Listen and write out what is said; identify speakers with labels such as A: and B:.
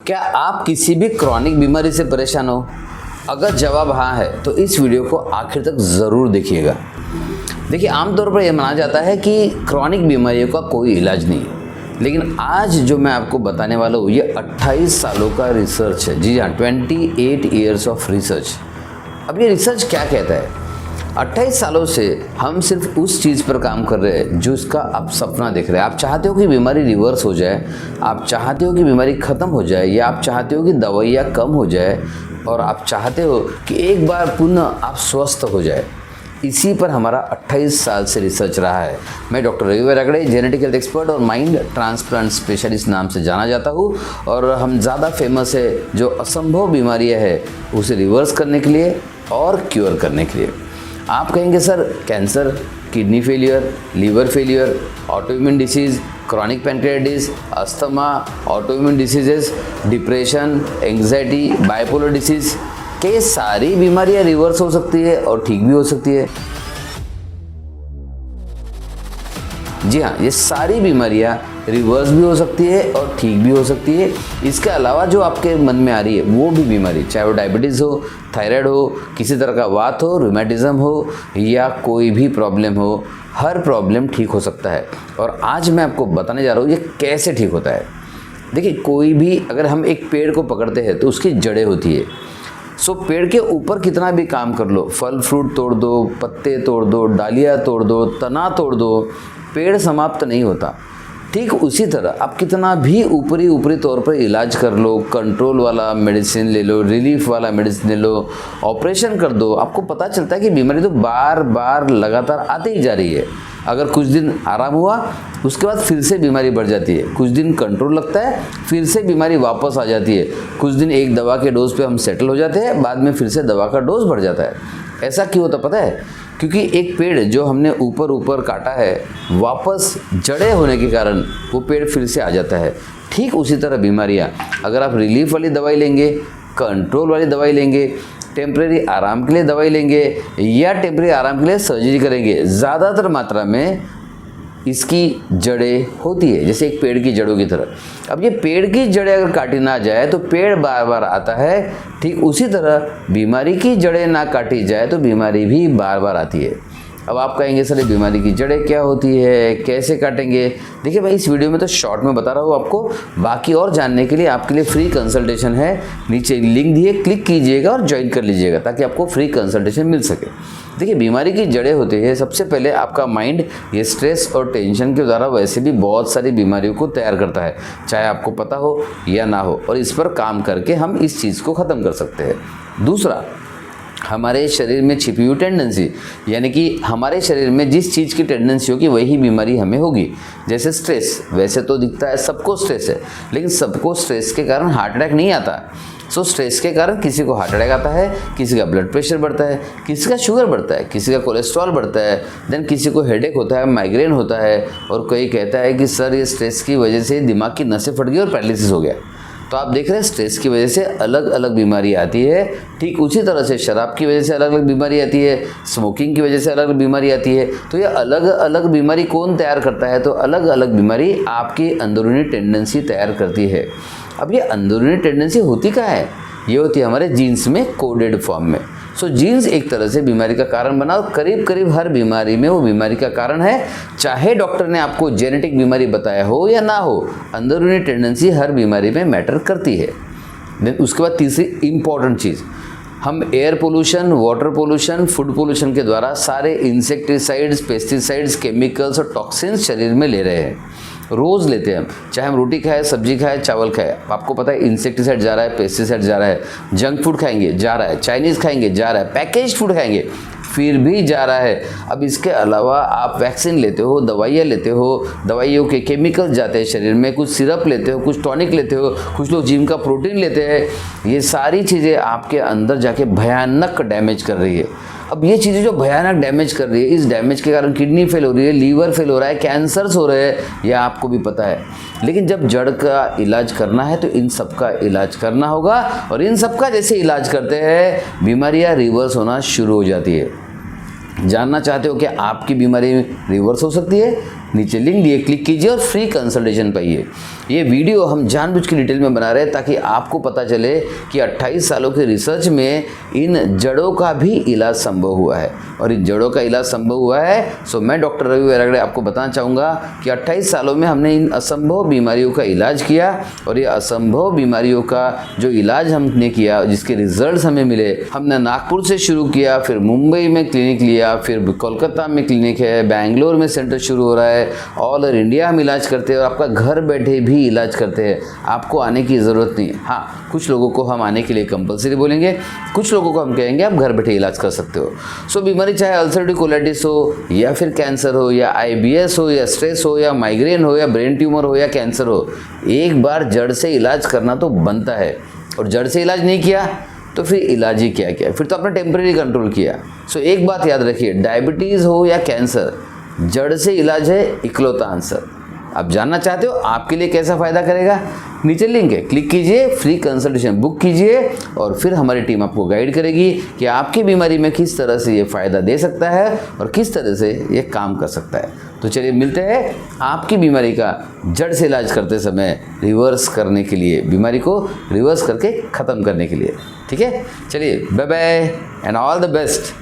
A: क्या आप किसी भी क्रॉनिक बीमारी से परेशान हो? अगर जवाब हाँ है तो इस वीडियो को आखिर तक ज़रूर देखिएगा। देखिए, आमतौर पर यह माना जाता है कि क्रॉनिक बीमारियों का कोई इलाज नहीं है, लेकिन आज जो मैं आपको बताने वाला हूँ ये 28 सालों का रिसर्च है। जी हाँ, 28 ईयर्स ऑफ रिसर्च। अब ये रिसर्च क्या कहता है? 28 सालों से हम सिर्फ उस चीज़ पर काम कर रहे हैं जो इसका आप सपना देख रहे हैं। आप चाहते हो कि बीमारी रिवर्स हो जाए, आप चाहते हो कि बीमारी ख़त्म हो जाए, या आप चाहते हो कि दवाइयाँ कम हो जाए, और आप चाहते हो कि एक बार पुनः आप स्वस्थ हो जाए। इसी पर हमारा 28 साल से रिसर्च रहा है। मैं doctor Ravi Vairagade, genetic health expert और माइंड ट्रांसप्लांट स्पेशलिस्ट नाम से जाना जाता हूँ, और हम ज़्यादा फेमस है जो असंभव बीमारियाँ हैं उसे रिवर्स करने के लिए और क्योर करने के लिए। आप कहेंगे sir, cancer, kidney failure, liver failure, autoimmune disease, chronic pancreatitis, asthma, autoimmune diseases, depression, anxiety, bipolar disease, क्या ये सारी बीमारियां रिवर्स हो सकती है और ठीक भी हो सकती है? जी हाँ, ये सारी बीमारियां रिवर्स भी हो सकती है और ठीक भी हो सकती है। इसके अलावा जो आपके मन में आ रही है वो भी बीमारी, चाहे वो डायबिटीज़ हो, थायराइड हो, किसी तरह का वात हो, रूमेटिज्म हो, या कोई भी प्रॉब्लम हो, हर प्रॉब्लम ठीक हो सकता है। और आज मैं आपको बताने जा रहा हूँ ये कैसे ठीक होता है। देखिए, कोई भी अगर हम एक पेड़ को पकड़ते हैं तो उसकी जड़ें होती है। सो पेड़ के ऊपर कितना भी काम कर लो, फल फ्रूट तोड़ दो, पत्ते तोड़ दो, डालियाँ तोड़ दो, तना तोड़ दो, पेड़ समाप्त नहीं होता। ठीक उसी तरह आप कितना भी ऊपरी तौर पर इलाज कर लो, कंट्रोल वाला मेडिसिन ले लो, रिलीफ वाला मेडिसिन ले लो, ऑपरेशन कर दो, आपको पता चलता है कि बीमारी तो बार बार लगातार आती ही जा रही है। अगर कुछ दिन आराम हुआ, उसके बाद फिर से बीमारी बढ़ जाती है। कुछ दिन कंट्रोल लगता है, फिर से बीमारी वापस आ जाती है। कुछ दिन एक दवा के डोज पे हम सेटल हो जाते हैं, बाद में फिर से दवा का डोज बढ़ जाता है। ऐसा क्यों होता पता है? क्योंकि एक पेड़ जो हमने ऊपर काटा है, वापस जड़ें होने के कारण वो पेड़ फिर से आ जाता है। ठीक उसी तरह बीमारियाँ, अगर आप रिलीफ वाली दवाई लेंगे, कंट्रोल वाली दवाई लेंगे, टेम्परेरी आराम के लिए दवाई लेंगे, या टेम्परेरी आराम के लिए सर्जरी करेंगे, ज़्यादातर मात्रा में इसकी जड़ें होती है, जैसे एक पेड़ की जड़ों की तरह। अब ये पेड़ की जड़ें अगर काटी ना जाए तो पेड़ बार बार आता है। ठीक उसी तरह बीमारी की जड़ें ना काटी जाए तो बीमारी भी बार बार आती है। अब आप कहेंगे सर, बीमारी की जड़ें क्या होती है, कैसे काटेंगे? देखिए भाई, इस वीडियो में तो शॉर्ट में बता रहा हूँ आपको। बाकी और जानने के लिए आपके लिए फ्री कंसल्टेशन है, नीचे लिंक दिए, क्लिक कीजिएगा और ज्वाइन कर लीजिएगा ताकि आपको फ्री कंसल्टेशन मिल सके। देखिए, बीमारी की जड़ें होती है, सबसे पहले आपका माइंड ये स्ट्रेस और टेंशन के द्वारा वैसे भी बहुत सारी बीमारियों को तैयार करता है, चाहे आपको पता हो या ना हो, और इस पर काम करके हम इस चीज़ को ख़त्म कर सकते हैं। दूसरा, हमारे शरीर में छिपी हुई टेंडेंसी, यानी कि हमारे शरीर में जिस चीज़ की टेंडेंसी होगी वही बीमारी हमें होगी। जैसे स्ट्रेस, वैसे तो दिखता है सबको स्ट्रेस है, लेकिन सबको स्ट्रेस के कारण हार्ट अटैक नहीं आता। सो स्ट्रेस के कारण किसी को हार्ट अटैक आता है, किसी का ब्लड प्रेशर बढ़ता है, किसी का शुगर बढ़ता है, किसी का कोलेस्ट्रॉल बढ़ता है, देन किसी को हेडेक होता है, माइग्रेन होता है, और कोई कहता है कि सर ये स्ट्रेस की वजह से दिमाग की नसें फट गई और पैरालिसिस हो गया। तो आप देख रहे हैं, स्ट्रेस की वजह से अलग अलग बीमारी आती है। ठीक उसी तरह से शराब की वजह से अलग अलग बीमारी आती है, स्मोकिंग की वजह से अलग अलग बीमारी आती है। तो ये अलग अलग बीमारी कौन तैयार करता है? तो अलग अलग बीमारी आपकी अंदरूनी टेंडेंसी तैयार करती है। अब ये अंदरूनी टेंडेंसी होती कहाँ है? ये होती है हमारे जीन्स में, कोडेड फॉर्म में। सो जीन्स एक तरह से बीमारी का कारण बना, और करीब करीब हर बीमारी में वो बीमारी का कारण है। चाहे डॉक्टर ने आपको जेनेटिक बीमारी बताया हो या ना हो, अंदरूनी टेंडेंसी हर बीमारी में मैटर करती है। देन उसके बाद तीसरी इंपॉर्टेंट चीज़, हम air pollution, water pollution, food pollution के द्वारा सारे इंसेक्टिसाइड्स, पेस्टिसाइड्स, केमिकल्स और टॉक्सिन्स शरीर में ले रहे हैं, रोज़ लेते हैं हम। चाहे हम रोटी खाएं, सब्जी खाएं, चावल खाएं, आपको पता है इंसेक्टिसाइड जा रहा है, पेस्टिसाइड जा रहा है, जंक फूड खाएंगे जा रहा है, चाइनीज़ खाएंगे जा रहा है, पैकेज फूड खाएंगे फिर भी जा रहा है। अब इसके अलावा आप वैक्सीन लेते हो, दवाइयाँ लेते हो, दवाइयों के केमिकल्स जाते हैं शरीर में, कुछ सिरप लेते हो, कुछ टॉनिक लेते हो, कुछ लोग जिम का प्रोटीन लेते हैं। ये सारी चीज़ें आपके अंदर जाके भयानक डैमेज कर रही है। अब ये चीज़ें जो भयानक डैमेज कर रही है, इस डैमेज के कारण किडनी फेल हो रही है, लीवर फेल हो रहा है, कैंसर्स हो रहे हैं, यह आपको भी पता है। लेकिन जब जड़ का इलाज करना है तो इन सब का इलाज करना होगा, और इन सब का जैसे इलाज करते हैं बीमारियां रिवर्स होना शुरू हो जाती है। जानना चाहते हो कि आपकी बीमारी रिवर्स हो सकती है? नीचे लिंक दिए, क्लिक कीजिए और फ्री कंसल्टेशन पाइए। ये वीडियो हम जानबूझ के डिटेल में बना रहे हैं ताकि आपको पता चले कि 28 सालों के रिसर्च में इन जड़ों का भी इलाज संभव हुआ है, और इन जड़ों का इलाज संभव हुआ है। सो मैं डॉक्टर रवि वैरागड़े आपको बताना चाहूँगा कि 28 सालों में हमने इन असंभव बीमारियों का इलाज किया, और ये असंभव बीमारियों का जो इलाज हमने किया, जिसके रिजल्ट्स हमें मिले, हमने नागपुर से शुरू किया, फिर मुंबई में क्लिनिक लिया, फिर कोलकाता में क्लिनिक है, बेंगलोर में सेंटर शुरू हो रहा है, ऑल ओवर इंडिया हम इलाज करते हैं और आपका घर बैठे भी इलाज करते हैं। आपको आने की ज़रूरत नहीं है। हाँ, कुछ लोगों को हम आने के लिए कंपलसरी बोलेंगे, कुछ लोगों को हम कहेंगे आप घर बैठे इलाज कर सकते हो। सो बीमारी चाहे अल्सरेटिव कोलाइटिस हो, या फिर कैंसर हो, या IBS हो, या स्ट्रेस हो, या माइग्रेन हो, या ब्रेन ट्यूमर हो, या कैंसर हो, एक बार जड़ से इलाज करना तो बनता है। और जड़ से इलाज नहीं किया तो फिर इलाज ही क्या किया, फिर तो आपने टेम्परेरी कंट्रोल किया। सो एक बात याद रखिए, डायबिटीज़ हो या कैंसर, जड़ से इलाज है इकलौता आंसर। आप जानना चाहते हो आपके लिए कैसा फ़ायदा करेगा, नीचे लिंक है, क्लिक कीजिए, फ्री कंसल्टेशन बुक कीजिए, और फिर हमारी टीम आपको गाइड करेगी कि आपकी बीमारी में किस तरह से ये फ़ायदा दे सकता है और किस तरह से ये काम कर सकता है। तो चलिए मिलते हैं आपकी बीमारी का जड़ से इलाज करते समय रिवर्स करने के लिए, बीमारी को रिवर्स करके ख़त्म करने के लिए। ठीक है, चलिए bye bye and all the best.